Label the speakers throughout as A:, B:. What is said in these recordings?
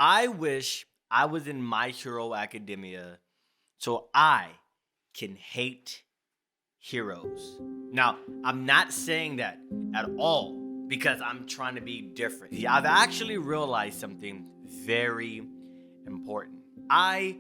A: I wish I was in My Hero Academia so I can hate heroes. Now, I'm not saying that at all because I'm trying to be different. Yeah, I've actually realized something very important. I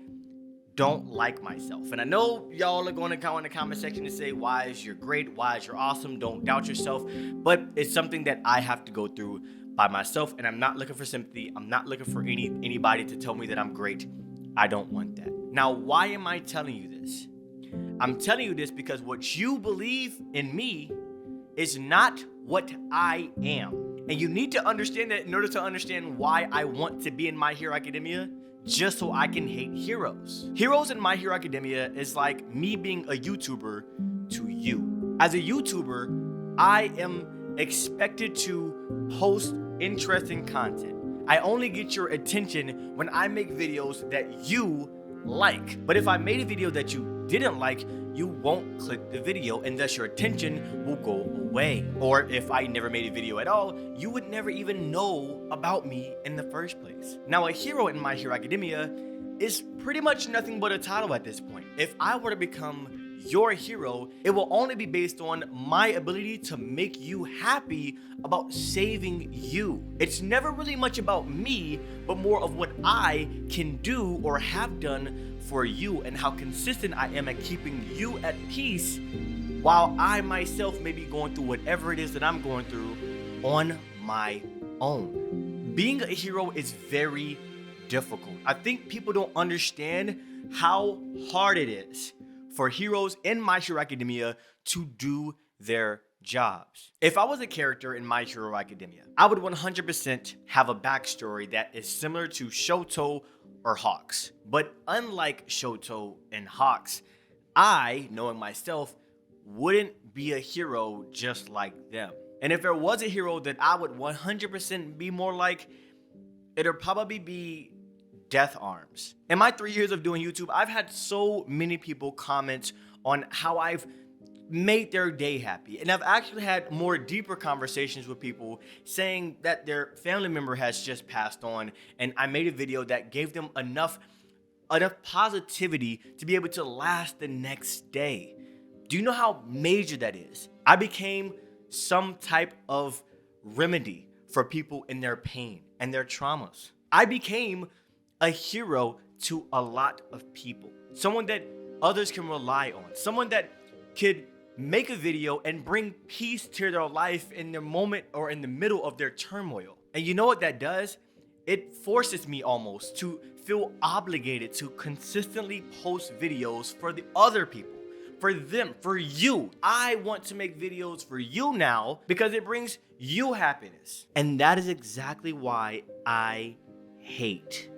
A: don't like myself. And I know y'all are going to come in the comment section and say, why is you're great? Why is you're awesome? Don't doubt yourself. But it's something that I have to go through by myself. And I'm not looking for sympathy. I'm not looking for anybody to tell me that I'm great. I don't want that. Now, why am I telling you this? I'm telling you this because what you believe in me is not what I am. And you need to understand that in order to understand why I want to be in My Hero Academia, just so I can hate heroes. Heroes in My Hero Academia is like me being a YouTuber to you. As a YouTuber, I am expected to post interesting content. I only get your attention when I make videos that you like. But if I made a video that you didn't like, you won't click the video and thus your attention will go away. Or if I never made a video at all, you would never even know about me in the first place. Now, a hero in My Hero Academia is pretty much nothing but a title at this point. If I were to become your hero, it will only be based on my ability to make you happy about saving you. It's never really much about me, but more of what I can do or have done for you and how consistent I am at keeping you at peace while I myself may be going through whatever it is that I'm going through on my own. Being a hero is very difficult. I think people don't understand how hard it is for heroes in My Hero Academia to do their jobs. If I was a character in My Hero Academia, I would 100% have a backstory that is similar to Shoto or Hawks. But unlike Shoto and Hawks, I, knowing myself, wouldn't be a hero just like them. And if there was a hero that I would 100% be more like, it'd probably be Death Arms. In my 3 years of doing YouTube, I've had so many people comment on how I've made their day happy. And I've actually had more deeper conversations with people saying that their family member has just passed on, and I made a video that gave them enough positivity to be able to last the next day. Do you know how major that is? I became some type of remedy for people in their pain and their traumas. I became a hero to a lot of people. Someone that others can rely on. Someone that could make a video and bring peace to their life in their moment or in the middle of their turmoil. And you know what that does? It forces me almost to feel obligated to consistently post videos for the other people, for them, for you. I want to make videos for you now because it brings you happiness. And that is exactly why I hate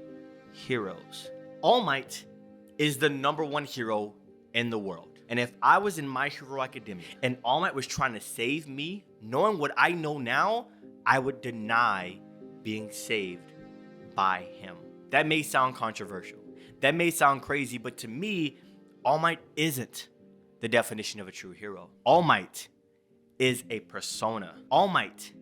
A: heroes. All Might is the #1 hero in the world. And if I was in My Hero Academia and All Might was trying to save me, knowing what I know now, I would deny being saved by him. That may sound controversial. That may sound crazy, but to me, All Might isn't the definition of a true hero. All Might is a persona. All Might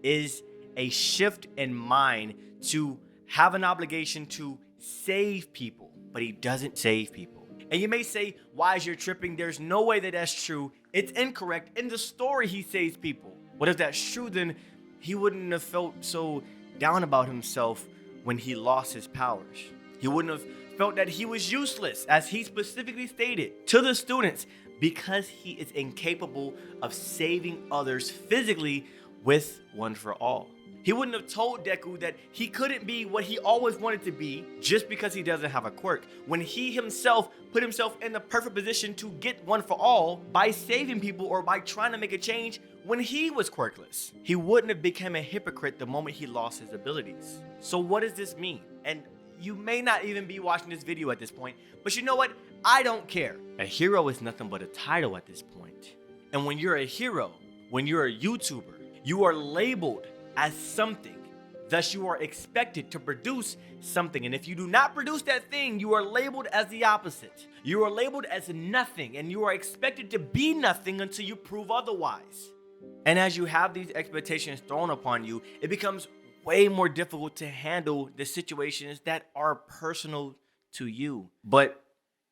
A: is a shift in mind to have an obligation to save people, but he doesn't save people. And you may say, why is you tripping? There's no way that that's true. It's incorrect. In the story, he saves people. What if that's true? Then he wouldn't have felt so down about himself when he lost his powers. He wouldn't have felt that he was useless, as he specifically stated to the students, because he is incapable of saving others physically with One for All. He wouldn't have told Deku that he couldn't be what he always wanted to be just because he doesn't have a quirk, when he himself put himself in the perfect position to get One for All by saving people or by trying to make a change when he was quirkless. He wouldn't have become a hypocrite the moment he lost his abilities. So what does this mean? And you may not even be watching this video at this point, but you know what? I don't care. A hero is nothing but a title at this point. And when you're a hero, when you're a YouTuber, you are labeled as something. Thus, you are expected to produce something. And if you do not produce that thing, you are labeled as the opposite. You are labeled as nothing, and you are expected to be nothing until you prove otherwise. And as you have these expectations thrown upon you, it becomes way more difficult to handle the situations that are personal to you. But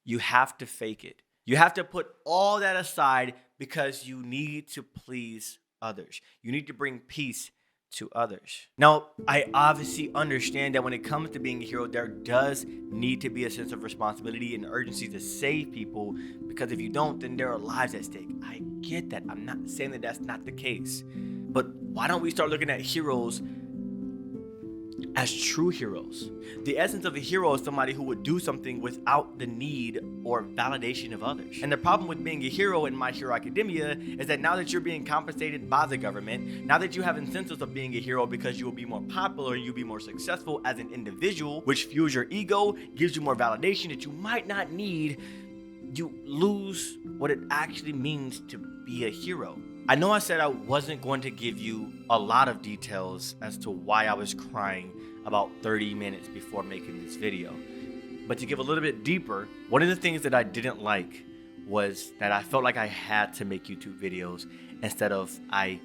A: you have to fake it. You have to put all that aside because you need to please others. You need to bring peace to others. Now, I obviously understand that when it comes to being a hero, there does need to be a sense of responsibility and urgency to save people, because if you don't, then there are lives at stake. I get that. I'm not saying that that's not the case. But why don't we start looking at heroes as true heroes? The essence of a hero is somebody who would do something without the need or validation of others. And the problem with being a hero in My Hero Academia is that now that you're being compensated by the government, now that you have incentives of being a hero because you will be more popular, you'll be more successful as an individual, which fuels your ego, gives you more validation that you might not need, you lose what it actually means to be a hero. I know I said I wasn't going to give you a lot of details as to why I was crying about 30 minutes before making this video. But to give a little bit deeper, one of the things that I didn't like was that I felt like I had to make YouTube videos instead of I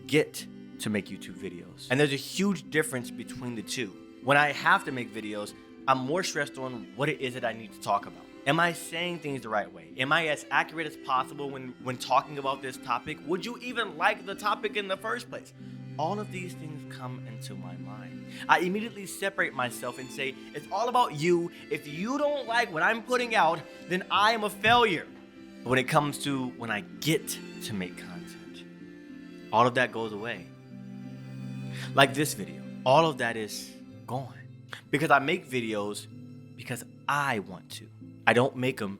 A: get to make YouTube videos. And there's a huge difference between the two. When I have to make videos, I'm more stressed on what it is that I need to talk about. Am I saying things the right way? Am I as accurate as possible when talking about this topic? Would you even like the topic in the first place? All of these things come into my mind. I immediately separate myself and say, it's all about you. If you don't like what I'm putting out, then I am a failure. But when it comes to when I get to make content, all of that goes away. Like this video, all of that is gone. Because I make videos because I want to. I don't make them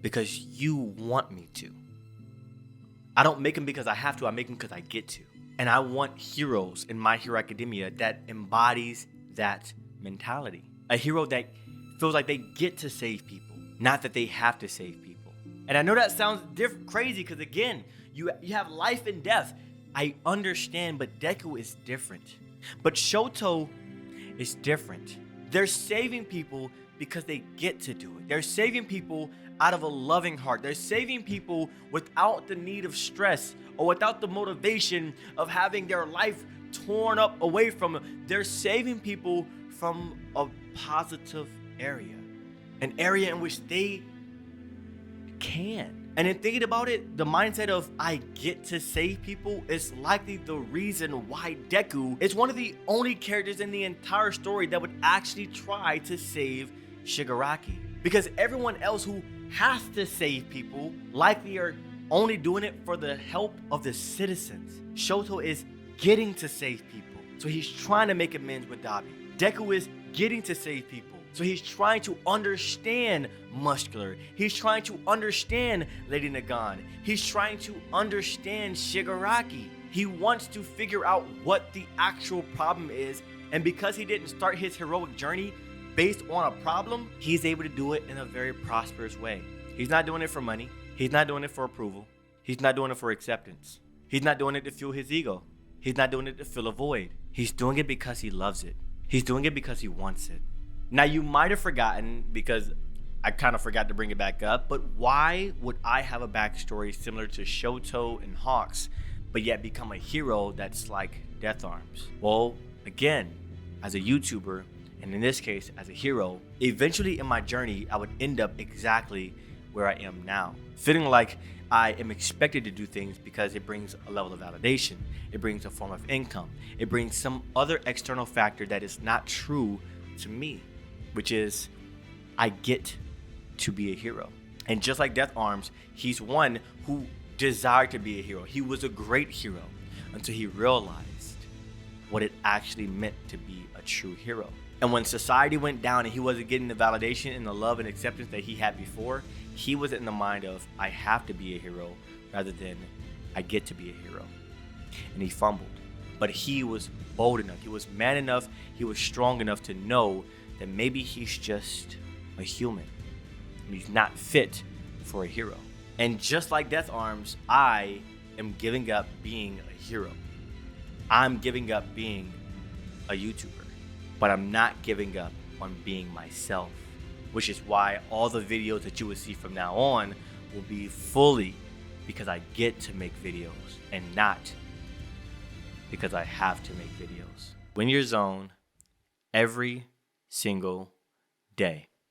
A: because you want me to. I don't make them because I have to. I make them because I get to. And I want heroes in My Hero Academia that embodies that mentality. A hero that feels like they get to save people, not that they have to save people. And I know that sounds crazy because, again, you have life and death. I understand, but Deku is different. But Shoto is different. They're saving people because they get to do it. They're saving people out of a loving heart. They're saving people without the need of stress or without the motivation of having their life torn up away from them. They're saving people from a positive area, an area in which they can. And in thinking about it, the mindset of I get to save people is likely the reason why Deku is one of the only characters in the entire story that would actually try to save Shigaraki. Because everyone else who has to save people likely are only doing it for the help of the citizens. Shoto is getting to save people, so he's trying to make amends with Dabi. Deku is getting to save people, so he's trying to understand Muscular. He's trying to understand Lady Nagan. He's trying to understand Shigaraki. He wants to figure out what the actual problem is, and because he didn't start his heroic journey based on a problem, he's able to do it in a very prosperous way. He's not doing it for money. He's not doing it for approval. He's not doing it for acceptance. He's not doing it to fuel his ego. He's not doing it to fill a void. He's doing it because he loves it. He's doing it because he wants it. Now, you might have forgotten, because I kind of forgot to bring it back up, but why would I have a backstory similar to Shoto and Hawks, but yet become a hero that's like 𝙤𝚘𝚙𝚢𝚛? Well, again, as a YouTuber, and in this case, as a hero, eventually in my journey, I would end up exactly where I am now. Feeling like I am expected to do things because it brings a level of validation. It brings a form of income. It brings some other external factor that is not true to me, which is I get to be a hero. And just like 𝙤𝚘𝚙𝚢𝚛, he's one who desired to be a hero. He was a great hero until he realized what it actually meant to be a true hero. And when society went down and he wasn't getting the validation and the love and acceptance that he had before, he was in the mind of, I have to be a hero rather than I get to be a hero. And he fumbled. But he was bold enough, he was man enough, he was strong enough to know that maybe he's just a human and he's not fit for a hero. And just like 𝙤𝚘𝚙𝚢𝚛, I am giving up being a hero. I'm giving up being a YouTuber. But I'm not giving up on being myself, which is why all the videos that you will see from now on will be fully because I get to make videos and not because I have to make videos. Win your zone every single day.